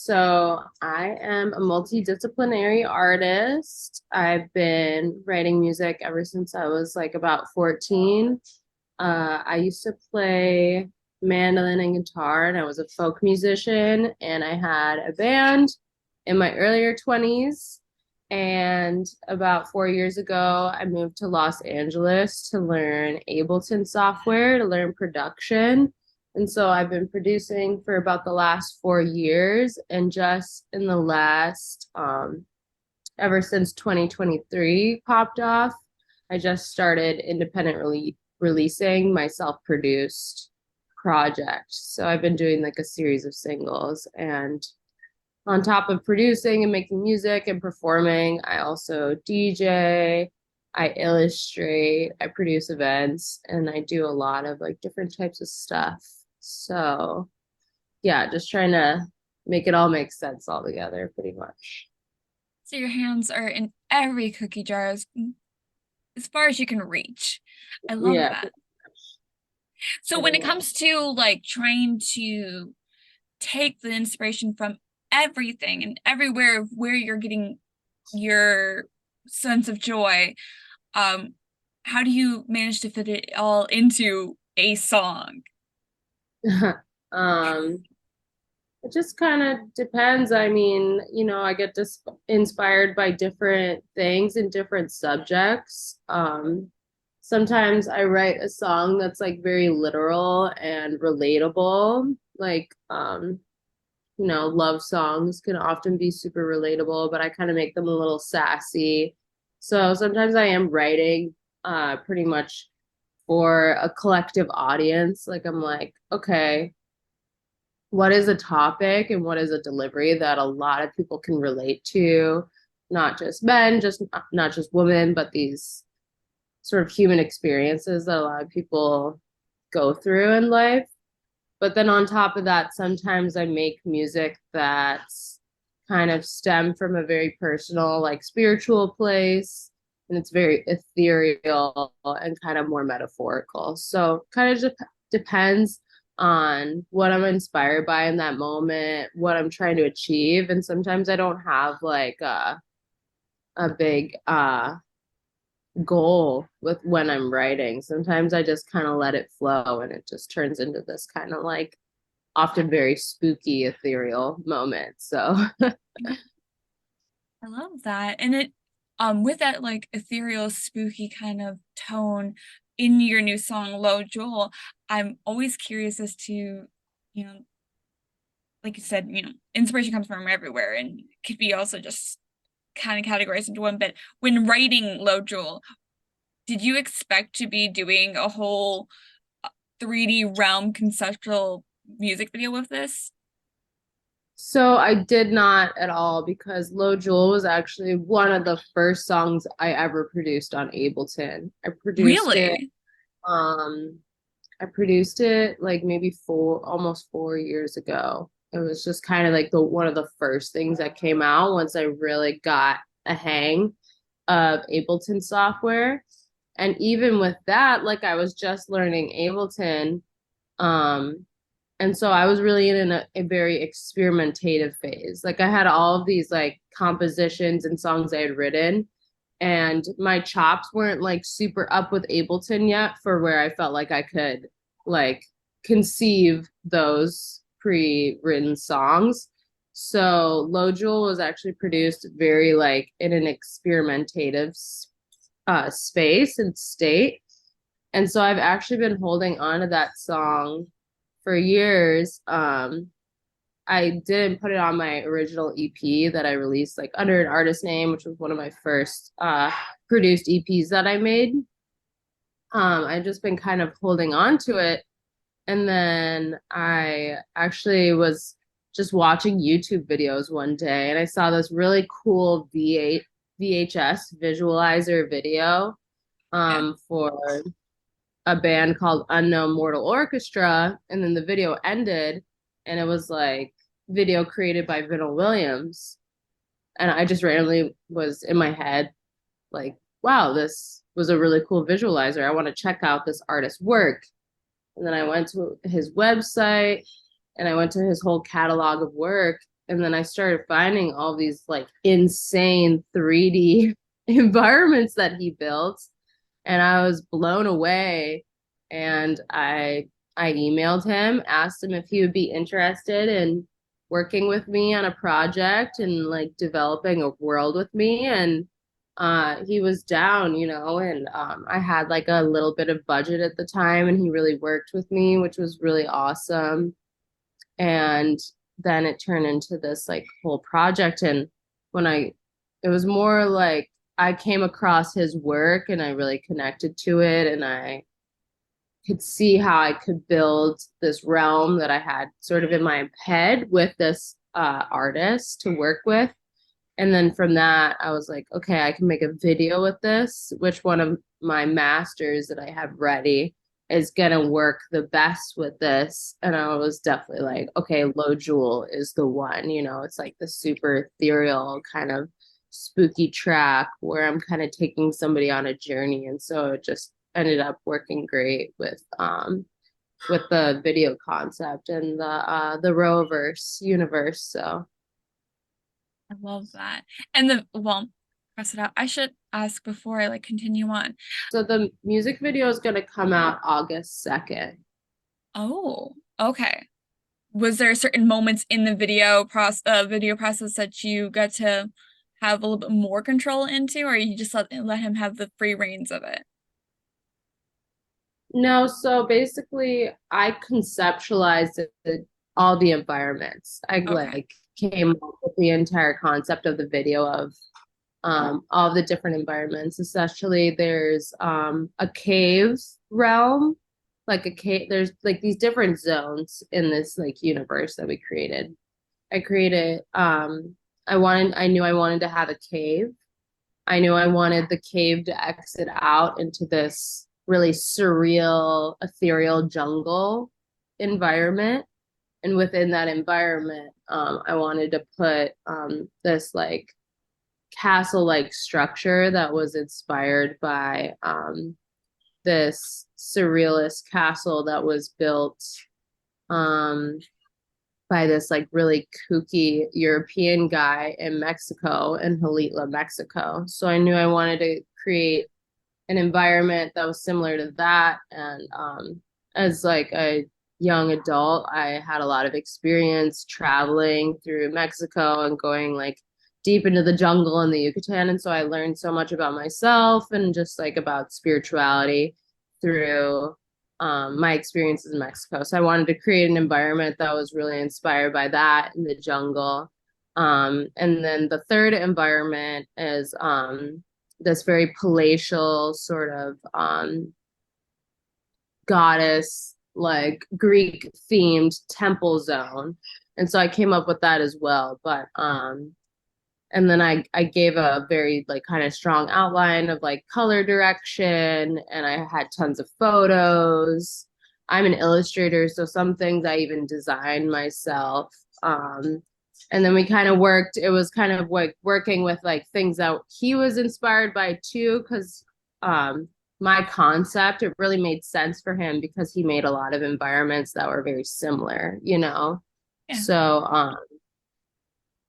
So I am a multidisciplinary artist. I've been writing music ever since I was like about 14. I used to play mandolin and guitar, and I was a folk musician, and I had a band in my earlier 20s. And about 4 years ago, I moved to Los Angeles to learn Ableton software, to learn production. And so I've been producing for about the last 4 years, and just in the last, ever since 2023 popped off, I just started independently releasing my self-produced project. So I've been doing like a series of singles, and on top of producing and making music and performing, I also DJ, I illustrate, I produce events, and I do a lot of like different types of stuff. So yeah, just trying to make it all make sense all together pretty much. So your hands are in every cookie jar as far as you can reach. I love Yeah, that. So pretty when it much. comes to like trying to take the inspiration from everything and everywhere where you're getting your sense of joy, um, how do you manage to fit it all into a song? um, it just kind of depends. I mean, I get inspired by different things and different subjects. Sometimes I write a song that's like very literal and relatable. Like, love songs can often be super relatable, but I kind of make them a little sassy. So sometimes I am writing pretty much for a collective audience. Like I'm like, okay, what is a topic and what is a delivery that a lot of people can relate to, not just men, just not just women, but these sort of human experiences that a lot of people go through in life. But then on top of that, sometimes I make music that's kind of stem from a very personal, like spiritual place. And it's very ethereal and kind of more metaphorical. So kind of just depends on what I'm inspired by in that moment, what I'm trying to achieve. And sometimes I don't have like a big goal with when I'm writing. Sometimes I just kind of let it flow and it just turns into this kind of like often very spooky, ethereal moment. So I love that. And it with that like ethereal, spooky kind of tone in your new song, Low Jewel, I'm always curious as to, know, like you said, inspiration comes from everywhere and could be also just kind of categorized into one. But when writing Low Jewel, did you expect to be doing a whole 3D realm conceptual music video with this? so I did not at all, because Low Jewel was actually one of the first songs I ever produced on Ableton. Really? Um I produced it like maybe almost 4 years ago. It was just kind of like the one of the first things that came out once I really got a hang of Ableton software. And even with that, like I was just learning Ableton. Um, and so I was really in a very experimentative phase. Like I had all of these like compositions and songs I had written, and my chops weren't like super up with Ableton yet for where I felt like I could like conceive those pre-written songs. So Low Jewel was actually produced very like in an experimentative space and state. And so I've actually been holding on to that song for years. I didn't put it on my original EP that I released like under an artist name, which was one of my first produced EPs that I made. I've just been kind of holding on to it. And then I actually was just watching YouTube videos one day, and I saw this really cool VHS visualizer video Yeah. for a band called Unknown Mortal Orchestra. And then the video ended, and it was like video created by Vinil Williams. And I just randomly was in my head like, wow, this was a really cool visualizer. I want to check out this artist's work. And then I went to his website and I went to his whole catalog of work. And then I started finding all these like insane 3D environments that he built. And I was blown away. And I emailed him, asked him if he would be interested in working with me on a project and like developing a world with me. And he was down, and I had like a little bit of budget at the time, and he really worked with me, which was really awesome. And then it turned into this like whole project. And when it was more like I came across his work and I really connected to it, and I could see how I could build this realm that I had sort of in my head with this artist to work with. And then from that, I was like, okay, I can make a video with this, which one of my masters that I have ready is gonna work the best with this. And I was definitely like, okay, Low Jewel is the one, it's like the super ethereal kind of spooky track where I'm kind of taking somebody on a journey. And so it just ended up working great with the video concept and the Roverse universe. So I love that. And cross it out. I should ask before I like continue on. So the music video is going to come out August 2nd. Oh, okay. Was there certain moments in the video process that you got to have a little bit more control into, or you just let him have the free reins of it? No, so basically I conceptualized all the environments. I Okay. like came up with the entire concept of the video of all the different environments. Essentially, there's a cave realm, like a cave. There's like these different zones in this like universe that we created. I created. I knew I wanted to have a cave. I knew I wanted the cave to exit out into this really surreal, ethereal jungle environment. And within that environment, I wanted to put this like castle-like structure that was inspired by this surrealist castle that was built um, by this like really kooky European guy in Mexico, in Jalitla, Mexico. So I knew I wanted to create an environment that was similar to that. And as like a young adult, I had a lot of experience traveling through Mexico and going like deep into the jungle in the Yucatan. And so I learned so much about myself and just like about spirituality through my experiences in Mexico. So I wanted to create an environment that was really inspired by that in the jungle. And then the third environment is this very palatial sort of goddess, like Greek themed temple zone. And so I came up with that as well. But and then I gave a very like kind of strong outline of like color direction, and I had tons of photos. I'm an illustrator, so some things I even designed myself. And then we kind of worked, it was kind of like working with like things that he was inspired by too, because my concept, it really made sense for him because he made a lot of environments that were very similar. Yeah.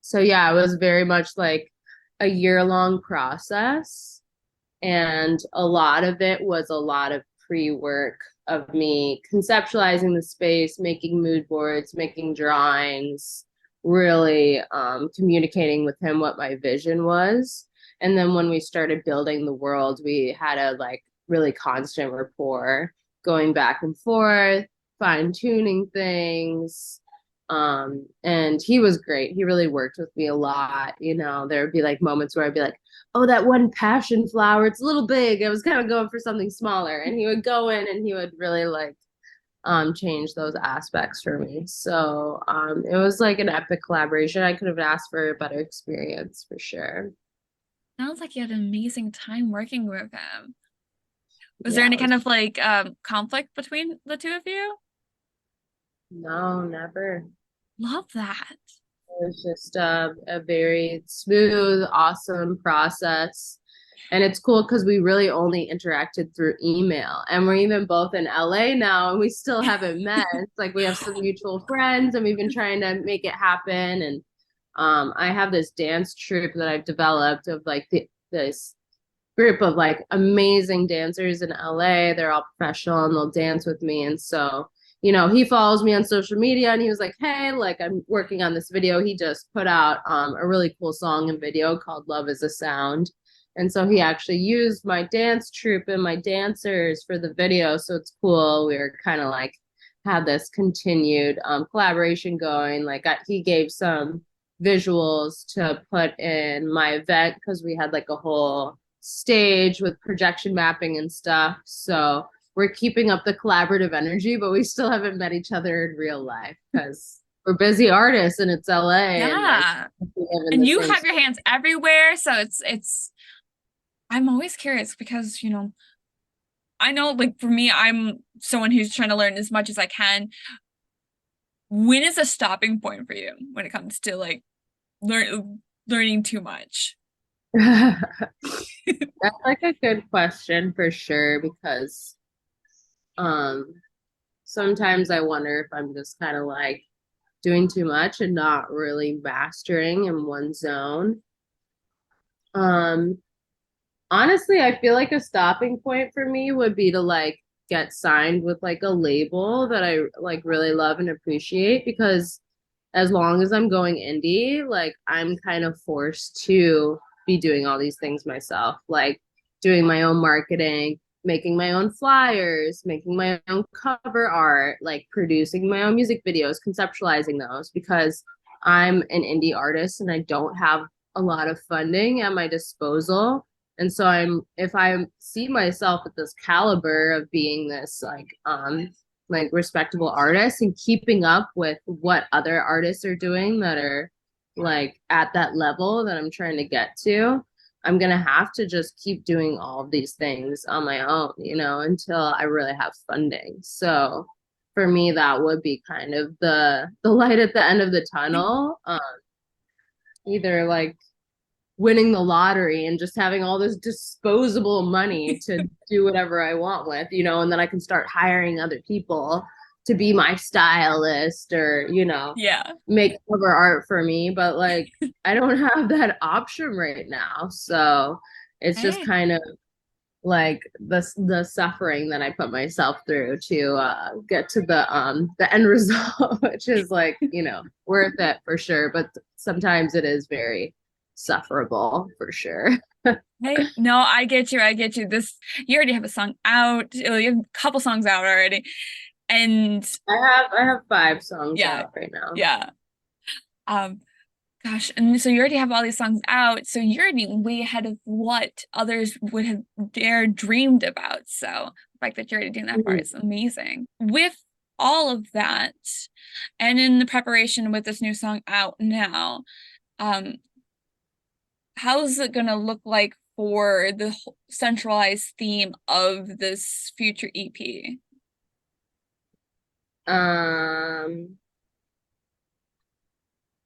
So yeah, it was very much like a year-long process. And a lot of it was a lot of pre-work of me conceptualizing the space, making mood boards, making drawings, really communicating with him what my vision was. And then when we started building the world, we had a like really constant rapport, going back and forth, fine-tuning things. And he was great. He really worked with me a lot. There would be like moments where I'd be like, oh, that one passion flower, it's a little big. I was kind of going for something smaller. And he would go in and he would really like change those aspects for me. So it was like an epic collaboration. I could have asked for a better experience for sure. Sounds like you had an amazing time working with him. Was there Yeah, any it was kind of like conflict between the two of you? no, never. Love that. It was just a very smooth, awesome process. And it's cool because we really only interacted through email. And we're even both in LA now and we still haven't met. It's like we have some mutual friends and we've been trying to make it happen. And I have this dance troupe that I've developed of like this group of like amazing dancers in LA. They're all professional and they'll dance with me. And so, he follows me on social media and he was like, hey, like I'm working on this video. He just put out a really cool song and video called Love is a Sound. And so he actually used my dance troupe and my dancers for the video. So it's cool. We were kind of like had this continued collaboration going. Like he gave some visuals to put in my event because we had like a whole stage with projection mapping and stuff. So we're keeping up the collaborative energy, but we still haven't met each other in real life because we're busy artists and it's LA and like Yeah. we live in And the you same have your space. hands everywhere, so it's I'm always curious because, I know like for me, I'm someone who's trying to learn as much as I can. When is a stopping point for you when it comes to like learning too much? That's like a good question for sure because um sometimes I wonder if I'm just kind of like doing too much and not really mastering in one zone. Um Honestly, I feel like a stopping point for me would be to like get signed with like a label that I like really love and appreciate because as long as I'm going indie, like I'm kind of forced to be doing all these things myself, like doing my own marketing, making my own flyers, making my own cover art, like producing my own music videos, conceptualizing those because I'm an indie artist and I don't have a lot of funding at my disposal. And so if I see myself at this caliber of being this like respectable artists and keeping up with what other artists are doing that are like at that level that I'm trying to get to, I'm gonna have to just keep doing all of these things on my own, until I really have funding. So for me, that would be kind of the light at the end of the tunnel. Either like winning the lottery and just having all this disposable money to do whatever I want with, and then I can start hiring other people to be my stylist or, Yeah. make cover art for me. But like, I don't have that option right now. So it's just Hey. kind of like the suffering that I put myself through to get to the end result, which is like, worth it for sure. But sometimes it is very sufferable for sure. Hey, no, I get you. I get you. You already have a song out. You have a couple songs out already. And I have 5 songs yeah, out right now. yeah. Um, Gosh, and so you already have all these songs out, so you're already way ahead of what others would have dared dreamed about. So the fact that you're already doing that part Mhm. is amazing. With all of that, and in the preparation with this new song out now, um, how's it gonna look like for the centralized theme of this future EP? Um,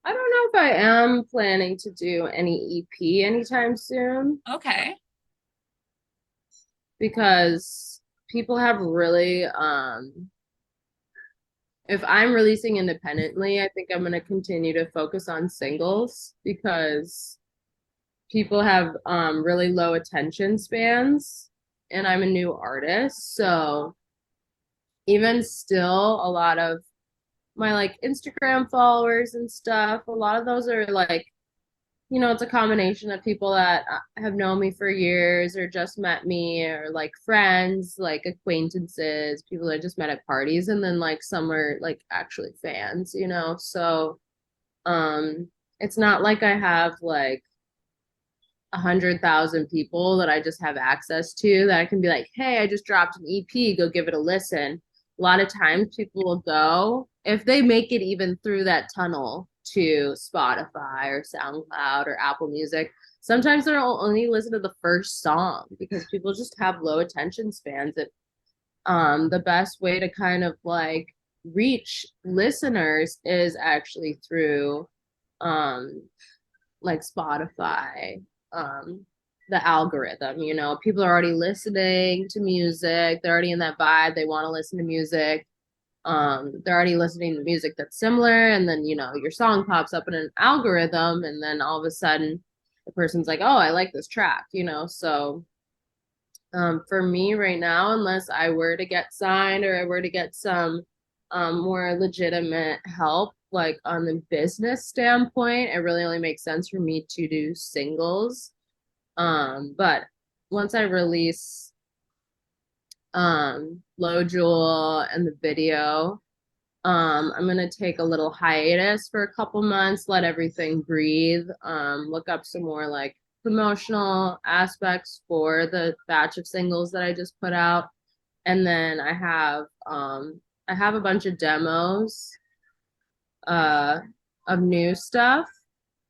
I don't know if I am planning to do any EP anytime soon Okay. because people have really if I'm releasing independently, I think I'm going to continue to focus on singles because people have really low attention spans and I'm a new artist. So even still, a lot of my like Instagram followers and stuff, a lot of those are like, it's a combination of people that have known me for years or just met me or like friends, like acquaintances, people I just met at parties, and then like some are like actually fans. So um it's not like I have like 100,000 people that I just have access to that I can be like, hey, I just dropped an EP, go give it a listen. A lot of times people will go, if they make it even through that tunnel to Spotify or SoundCloud or Apple Music, sometimes they'll only listen to the first song because people just have low attention spans. And the best way to kind of like reach listeners is actually through um like Spotify, the algorithm, people are already listening to music, they're already in that vibe, they want to listen to music. they're already listening to music that's similar, and then your song pops up in an algorithm, and then all of a sudden the person's like, oh, I like this track, so for me right now, unless I were to get signed or I were to get some more legitimate help, like on the business standpoint, it really only makes sense for me to do singles. But once I release Low Jewel and the video, I'm gonna take a little hiatus for a couple months, let everything breathe, look up some more like promotional aspects for the batch of singles that I just put out. And then I have a bunch of demos uh of new stuff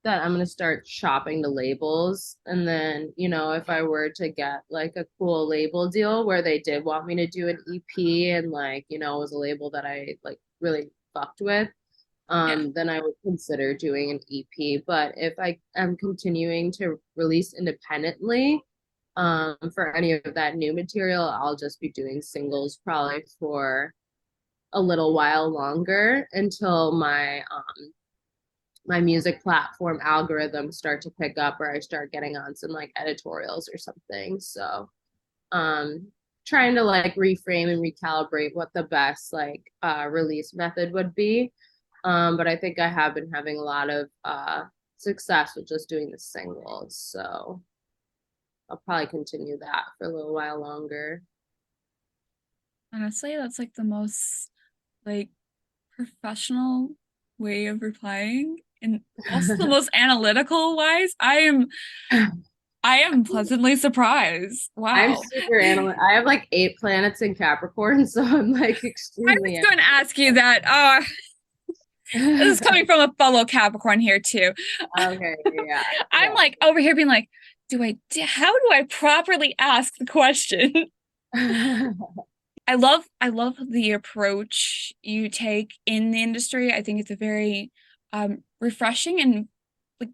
that I'm gonna start shopping the labels. And then, if I were to get like a cool label deal where they did want me to do an EP and like, it was a label that I like really fucked with, Yeah. then I would consider doing an EP. But if I am continuing to release independently, for any of that new material, I'll just be doing singles probably for a little while longer until my music platform algorithms start to pick up or I start getting on some like editorials or something. So um trying to like reframe and recalibrate what the best like release method would be. But I think I have been having a lot of success with just doing the singles. So I'll probably continue that for a little while longer. Honestly, that's like the most like professional way of replying and also the most analytical wise. I am pleasantly surprised. I'm Wow. super analytical. I have like 8 planets in Capricorn, so I'm like I was extremely going to ask you that. This is coming from a fellow Capricorn here too. okay, yeah. I'm like over here being like, how do I properly ask the question? Yeah. I love the approach you take in the industry. I think it's a very refreshing and like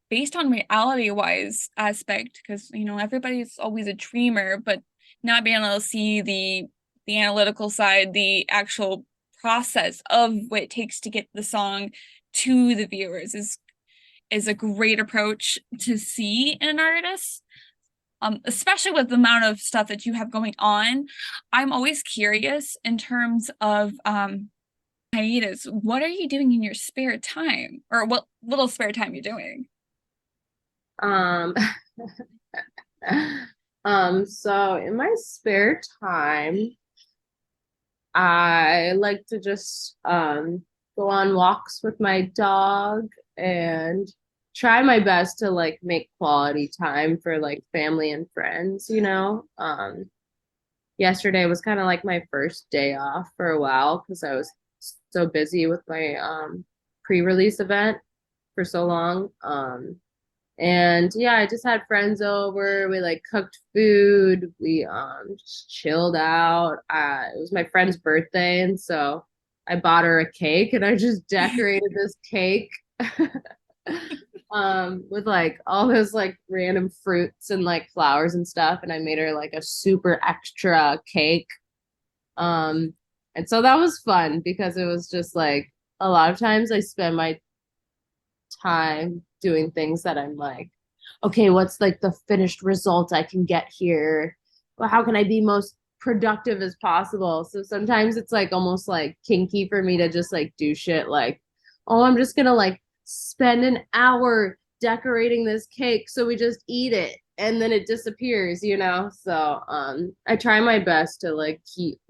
based on reality wise aspect because everybody's always a dreamer, but not being able to see the analytical side, the actual process of what it takes to get the song to the viewers is a great approach to see in an artist. Especially with the amount of stuff that you have going on, I'm always curious in terms of hiatus. What are you doing in your spare time, or what little spare time you're doing? Um, so in my spare time, I like to just go on walks with my dog and try my best to like make quality time for like family and friends. Yesterday was kind of like my first day off for a while because I was so busy with my pre-release event for so long. And yeah, I just had friends over. We like cooked food. We just chilled out. It was my friend's birthday, and so I bought her a cake and I just decorated this cake with like all those like random fruits and like flowers and stuff, and I made her like a super extra cake. Um and so that was fun because it was just like a lot of times I spend my time doing things that I'm like, okay, what's like the finished result I can get here? Well, how can I be most productive as possible? So sometimes it's like almost like kinky for me to just like do shit like, oh, I'm just gonna like spend an hour decorating this cake so we just eat it and then it disappears. So I try my best to like keep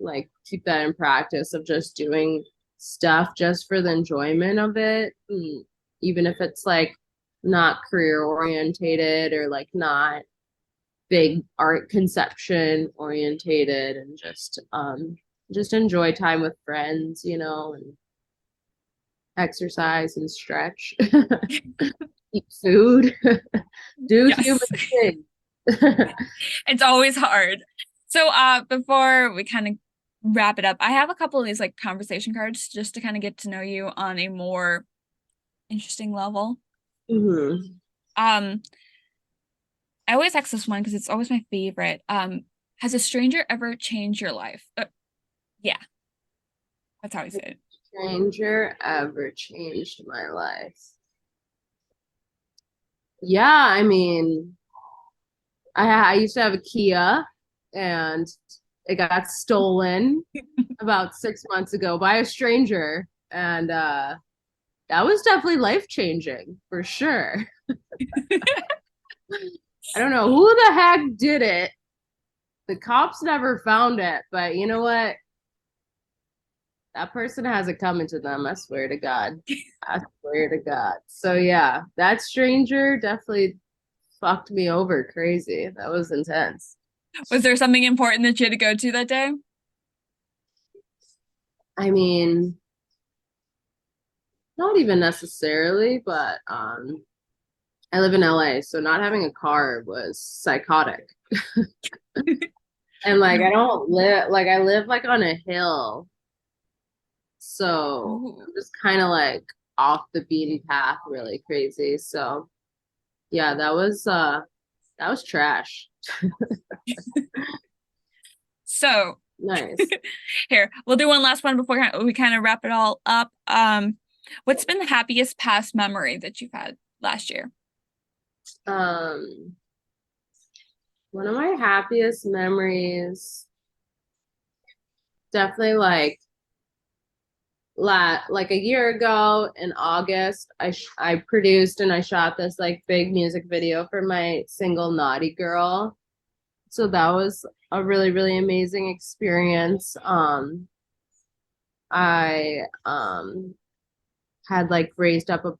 that in practice of just doing stuff just for the enjoyment of it. Even if it's like not career orientated or like not big art conception orientated, and just enjoy time with friends, and exercise and stretch, eat food, do human Yes, things. it's always hard. So, before we kind of wrap it up, I have a couple of these like conversation cards just to kind of get to know you on a more interesting level. Mhm. Um, I always ask this one because it's always my favorite. Has a stranger ever changed your life? Yeah. That's how I say it. Stranger ever changed my life. Yeah, I mean, I used to have a Kia and it got stolen about 6 months ago by a stranger. And that was definitely life changing for sure. I don't know who the heck did it. The cops never found it, but you know what? That person has it coming to them. I swear to God. I swear to God. So yeah, that stranger definitely fucked me over crazy. That was intense. Was there something important that you had to go to that day? I mean, not even necessarily, but I live in LA, so not having a car was psychotic. And like I don't live like I live like on a hill. So Ooh. I'm just kind of like off the beaten path, really crazy. So yeah, that was trash. So Nice. here, we'll do one last one before we kind of wrap it all up. What's been the happiest past memory that you've had last year? Um, one of my happiest memories, definitely like a year ago in August, I produced and I shot this like big music video for my single Naughty Girl. So that was a really, really amazing experience. I had like raised up a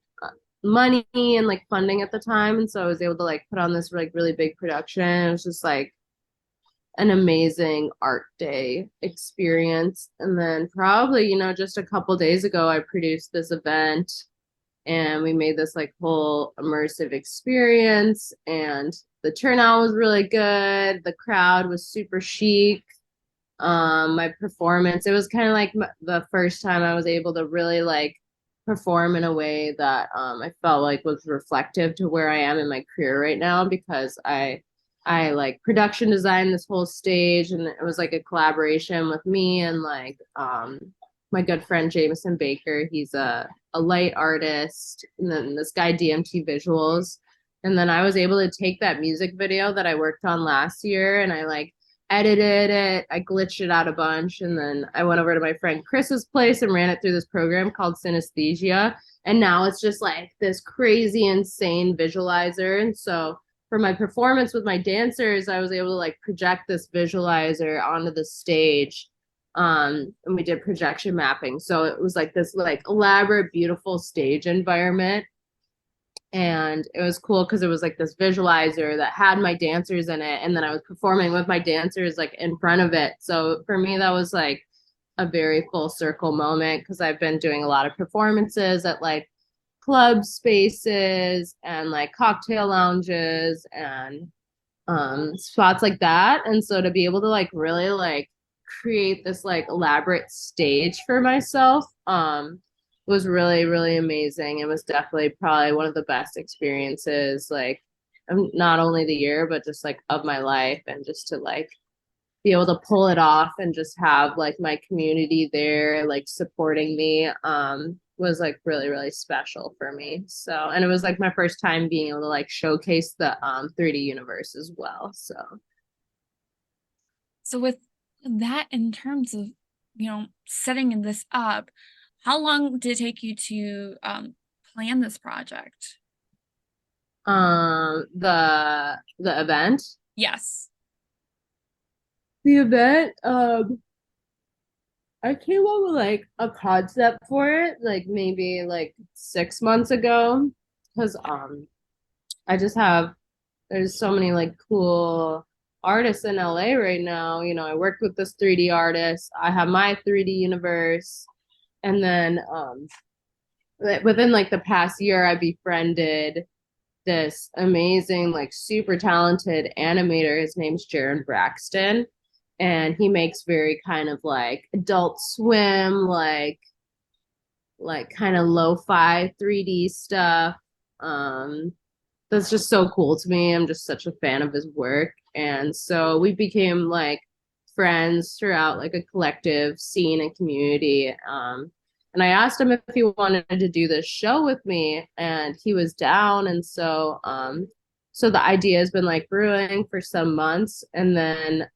money and like funding at the time, and so I was able to like put on this like really big production. It was just like an amazing art day experience. And then probably, just a couple days ago, I produced this event and we made this like whole immersive experience. And the turnout was really good. The crowd was super chic. My performance, it was kind of like the first time I was able to really like perform in a way that I felt like was reflective to where I am in my career right now because I like production designed this whole stage and it was like a collaboration with me and like my good friend Jameson Baker. He's a light artist and then this guy DMT Visuals. And then I was able to take that music video that I worked on last year and I like edited it, I glitched it out a bunch, and then I went over to my friend Chris's place and ran it through this program called Synesthesia. And now it's just like this crazy, insane visualizer. And so for my performance with my dancers, I was able to like project this visualizer onto the stage. And we did projection mapping. So it was like this like elaborate, beautiful stage environment and it was cool because it was like this visualizer that had my dancers in it and then I was performing with my dancers like in front of it. So for me that was like a very full circle moment because I've been doing a lot of performances at like club spaces and like cocktail lounges and spots like that. And so to be able to like really like create this like elaborate stage for myself was really, really amazing. It was definitely probably one of the best experiences, like not only the year, but just like of my life and just to like be able to pull it off and just have like my community there like supporting me was like really really special for me. So and it was like my first time being able to like showcase the 3D universe as well. So So with that in terms of, setting this up, how long did it take you to plan this project? the event Yes. the event I came up with like a concept for it like maybe like 6 months ago because I just have there's so many like cool artists in LA right now. I worked with this 3D artist. I have my 3D universe. And then within like the past year, I befriended this amazing, like super talented animator. His name's Jaron Braxton. And he makes very kind of like adult swim, like kind of lo-fi 3D stuff. Um, that's just so cool to me. I'm just such a fan of his work. And so we became like friends throughout like a collective scene and community. And I asked him if he wanted to do this show with me, and he was down. And so the idea has been like brewing for some months, and then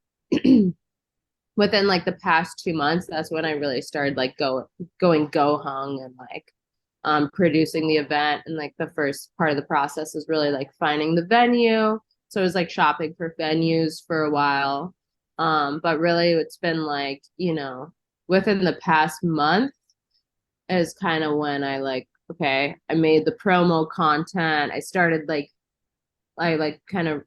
within like the past 2 months, that's when I really started like going go hung and like producing the event. And like the first part of the process is really like finding the venue. So it was like shopping for venues for a while. But really it's been like, within the past month is kind of when I like, okay, I made the promo content. I started like, I like kind of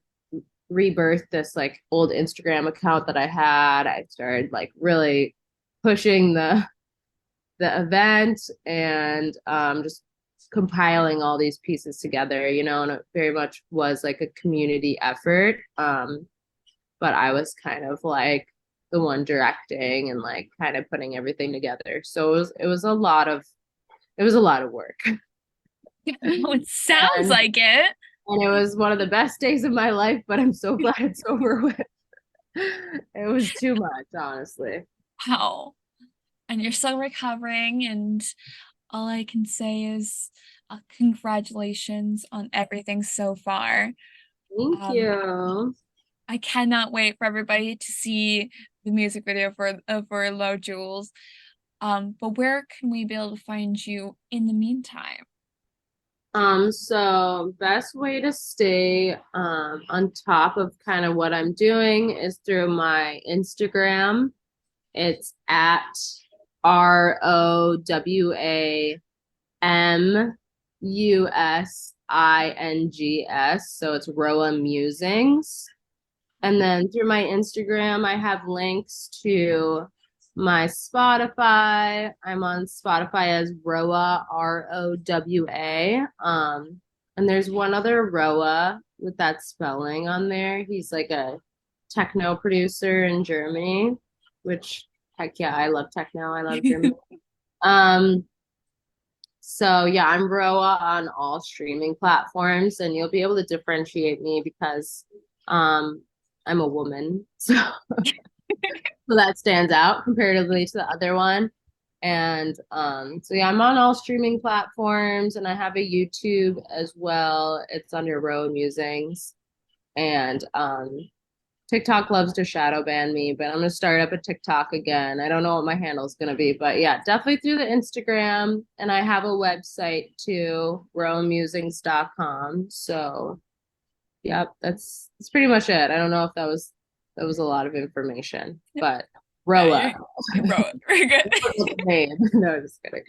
rebirthed this like old Instagram account that I had. I started like really pushing the event and just compiling all these pieces together, and it very much was like a community effort. But I was kind of like the one directing and like kind of putting everything together. So it was a lot of work. Oh, it sounds and, like it. and it was one of the best days of my life, but I'm so glad it's over with. It was too much, honestly. Wow. And you're still recovering, and all I can say is congratulations on everything so far. Thank Um, you. I cannot wait for everybody to see the music video for Low Jewels. But where can we be able to find you in the meantime? So best way to stay on top of kind of what I'm doing is through my Instagram. It's at ROWAMUSINGS. So it's Roa Musings. And then through my Instagram, I have links to my Spotify. I'm on Spotify as Rowa, ROWA. And there's one other Roa with that spelling on there. He's like a techno producer in Germany, which heck yeah, I love techno. I love Germany. Um, so yeah, I'm Roa on all streaming platforms, and you'll be able to differentiate me because I'm a woman. So that stands out comparatively to the other one. And so yeah, I'm on all streaming platforms, and I have a YouTube as well. It's under Roa Musings. And TikTok loves to shadow ban me, but I'm gonna start up a TikTok again. I don't know what my handle is gonna be, but yeah, definitely through the Instagram. And I have a website too, roamusings.com. So yep, that's pretty much it. I don't know if that was a lot of information, but Yeah, Roa. you wrote it. Very good. No, just kidding.